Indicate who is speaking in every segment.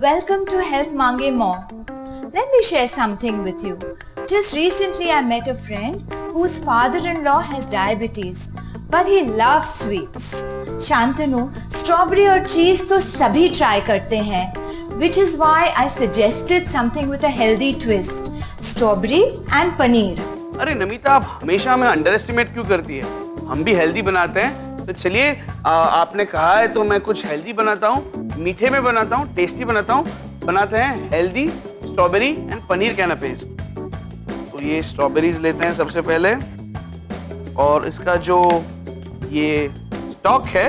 Speaker 1: Welcome to Help Mange More. Let me share something with you. Just recently I met a friend whose father-in-law has diabetes, but he loves sweets. Shantanu, strawberry और चीज तो सभी try करते हैं, which is why I suggested something with a healthy twist, strawberry and paneer.
Speaker 2: अरे नमिता, आप हमेशा हमें अंडर एस्टिमेट क्यों करती है? हम भी हेल्दी बनाते हैं, तो चलिए आपने कहा है तो मैं कुछ हेल्दी बनाता हूँ, मीठे में बनाता हूँ, टेस्टी बनाता हूँ. बनाते हैं हेल्दी स्ट्रॉबेरी एंड पनीर कैनापेज. तो ये स्ट्रॉबेरीज लेते हैं सबसे पहले, और इसका जो ये स्टॉक है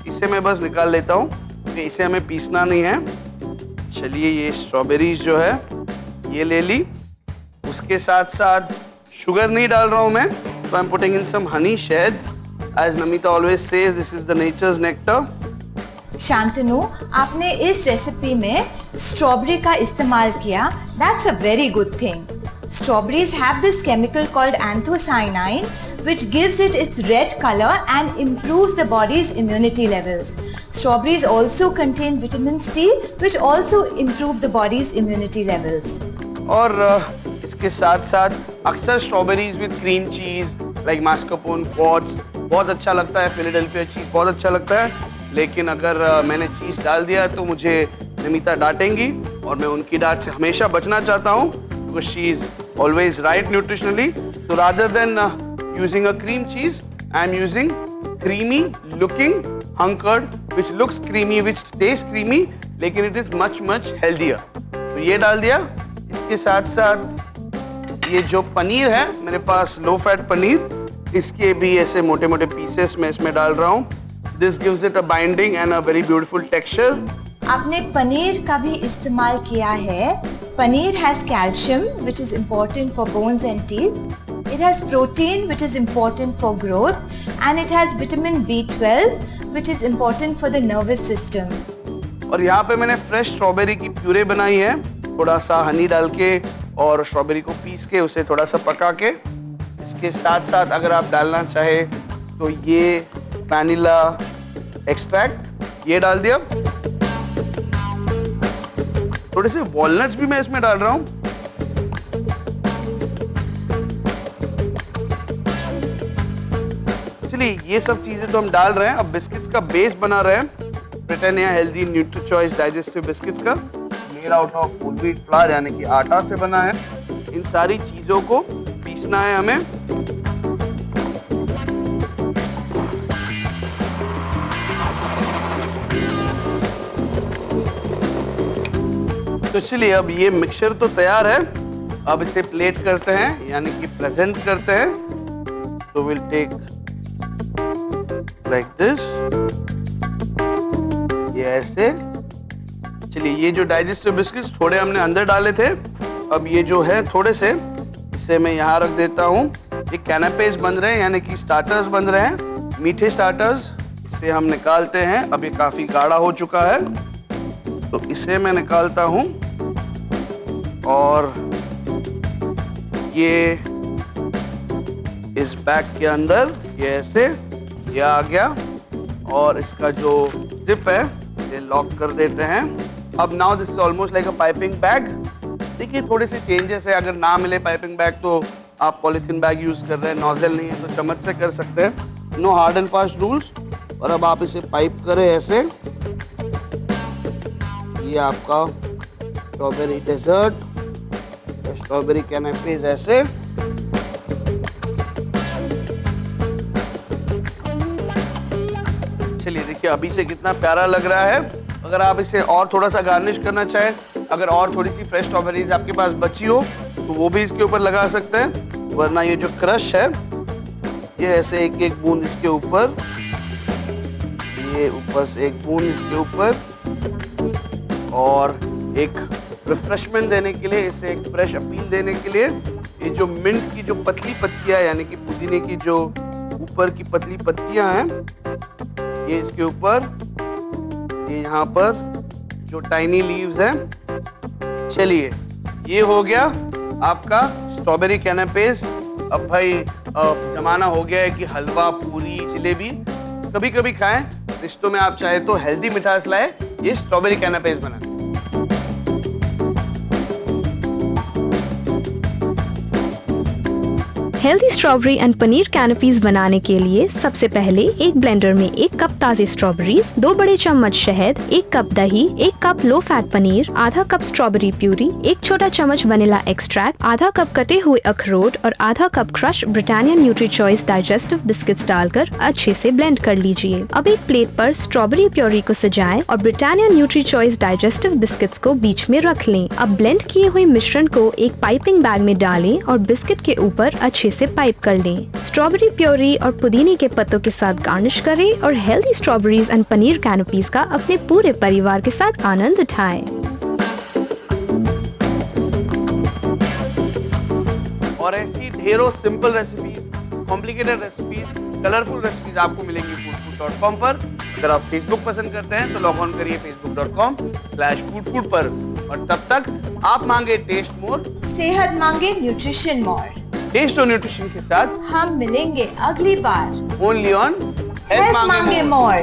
Speaker 2: इसे मैं बस निकाल लेता हूँ, क्योंकि इसे हमें पीसना नहीं है. चलिए, ये स्ट्रॉबेरीज जो है ये ले ली. उसके साथ साथ शुगर नहीं डाल रहा हूँ मैं, तो आई एम पुटिंग इन सम हनी, शहद. As Namita always says, this is the nature's nectar.
Speaker 1: Shantanu, आपने इस रेसिपी में स्ट्रॉबेरी का इस्तेमाल किया. That's a very good thing. Strawberries have this chemical called anthocyanin, which gives it its red color and improves the body's immunity levels. Strawberries also contain vitamin C, which also improve the body's immunity levels.
Speaker 2: और इसके साथ साथ अक्सर strawberries with cream cheese like mascarpone, quark बहुत अच्छा लगता है, Philadelphia चीज बहुत अच्छा लगता है. लेकिन अगर मैंने चीज डाल दिया तो मुझे नमिता डांटेंगी, और मैं उनकी डांट से हमेशा बचना चाहता हूँ, because she is always right nutritionally. तो rather than using a cream cheese, I am using creamy looking hung curd, which looks creamy, which taste creamy, लेकिन it is much much healthier. तो ये डाल दिया. इसके साथ साथ ये जो पनीर है मेरे पास, लो फैट पनीर, इसके भी ऐसे मोटे मोटे पीसेस मैं इसमें डाल रहा हूँ. This gives it a binding and a very beautiful texture.
Speaker 1: आपने पनीर का भी इस्तेमाल किया है. Paneer has calcium which is important for bones and teeth. It has protein which is important for growth, and it has vitamin B12 which is important for the nervous system.
Speaker 2: और यहाँ पे मैंने फ्रेश स्ट्रॉबेरी की puree बनाई है, थोड़ा सा हनी डाल के और स्ट्रॉबेरी को पीस के उसे थोड़ा सा पका के. इसके साथ साथ अगर आप डालना चाहे तो ये वैनिला एक्सट्रैक्ट ये डाल दिया. थोड़े से वॉलनट्स भी मैं इसमें डाल रहा हूं. चलिए, ये सब चीजें तो हम डाल रहे हैं. अब बिस्किट्स का बेस बना रहे हैं. Britannia healthy Nutri Choice digestive biscuits का, made out of whole wheat flour यानी कि आटा से बना है. इन सारी चीजों को पीसना है हमें. तो चलिए, अब ये मिक्सचर तो तैयार है. अब इसे प्लेट करते हैं, यानी कि प्रेजेंट करते हैं. तो विल टेक लाइक दिस, ये ऐसे. चलिए, ये जो डाइजेस्टिव बिस्किट्स थोड़े हमने अंदर डाले थे, अब ये जो है थोड़े से इसे मैं यहाँ रख देता हूँ. ये कैनापेज बन रहे हैं, यानी कि स्टार्टर्स बन रहे हैं, मीठे स्टार्टर्स. इसे हम निकालते हैं. अब ये काफी गाढ़ा हो चुका है, तो इसे मैं निकालता हूँ. और ये इस बैग के अंदर ये ऐसे ये आ गया, और इसका जो जिप है ये लॉक कर देते हैं. अब now this is almost like a piping bag. देखिए, थोड़े से चेंजेस है. अगर ना मिले पाइपिंग बैग तो आप पॉलिथीन बैग यूज कर रहे हैं, नोजल नहीं है तो चम्मच से कर सकते हैं. No hard and fast rules. और अब आप इसे पाइप करें ऐसे. ये आपका स्ट्रॉबेरी डेजर्ट, स्ट्रॉबेरी कैनापेज ऐसे. चलिए, देखिए अभी से कितना प्यारा लग रहा है. अगर आप इसे और थोड़ा सा गार्निश करना चाहें, अगर और थोड़ी सी फ्रेश स्ट्रॉबेरीज आपके पास बची हो तो वो भी इसके ऊपर लगा सकते हैं. वरना ये जो क्रश है ये ऐसे एक एक बूंद इसके ऊपर, ये ऊपर से एक बूंद इसके ऊपर, और एक रिफ्रेशमेंट देने के लिए, इसे एक फ्रेश अपील देने के लिए ये जो मिंट की जो पतली पत्तियां, यानी कि पुदीने की जो ऊपर की पतली पत्तियां हैं, ये इसके ऊपर, ये यहाँ पर जो टाइनी लीव्स हैं. चलिए, ये हो गया आपका स्ट्रॉबेरी कैनापेज. अब भाई जमाना हो गया है कि हलवा, पूरी, जलेबी कभी कभी खाएं. रिश्तों में आप चाहे तो हेल्दी मिठास लाए, ये स्ट्रॉबेरी कैनापेज बना.
Speaker 3: Healthy strawberry and paneer canopies बनाने के लिए सबसे पहले एक ब्लेंडर में 1 कप ताज़ी स्ट्रॉबेरीज, 2 बड़े चम्मच शहद, 1 कप दही, 1 कप लो फैट पनीर, आधा कप स्ट्रॉबेरी प्यूरी, 1 छोटा चम्मच वनीला एक्सट्रैक्ट, आधा कप कटे हुए अखरोट और आधा cup crush Britannia nutri Choice digestive biscuits डालकर अच्छे से ब्लेंड कर लीजिए। अब एक प्लेट पर स्ट्रॉबेरी प्यूरी को सजाएं और Britannia nutri Choice digestive biscuits को बीच में रख लें। अब ब्लेंड किए हुए मिश्रण को एक पाइपिंग बैग में डालें और बिस्किट के ऊपर अच्छे से पाइप कर लें। स्ट्रॉबेरी प्यूरी और पुदीने के पत्तों के साथ गार्निश करें और healthy strawberries and paneer canopies का अपने पूरे परिवार के साथ आनंद उठाएं।
Speaker 2: और ऐसी ढेरों simple recipes, complicated recipes, colourful recipes आपको मिलेंगी foodfood.com पर। अगर आप फेसबुक पसंद करते हैं तो लॉग ऑन करिए facebook.com/foodfood पर। और तब तक आप मांगे टेस्ट मोर,
Speaker 1: सेहत मांगे न्यूट्रिशन मोर।
Speaker 2: टेस्ट और न्यूट्रिशन के साथ
Speaker 1: हम मिलेंगे अगली बार।
Speaker 2: ओनली ऑन
Speaker 1: हेल्थ मांगे मोर।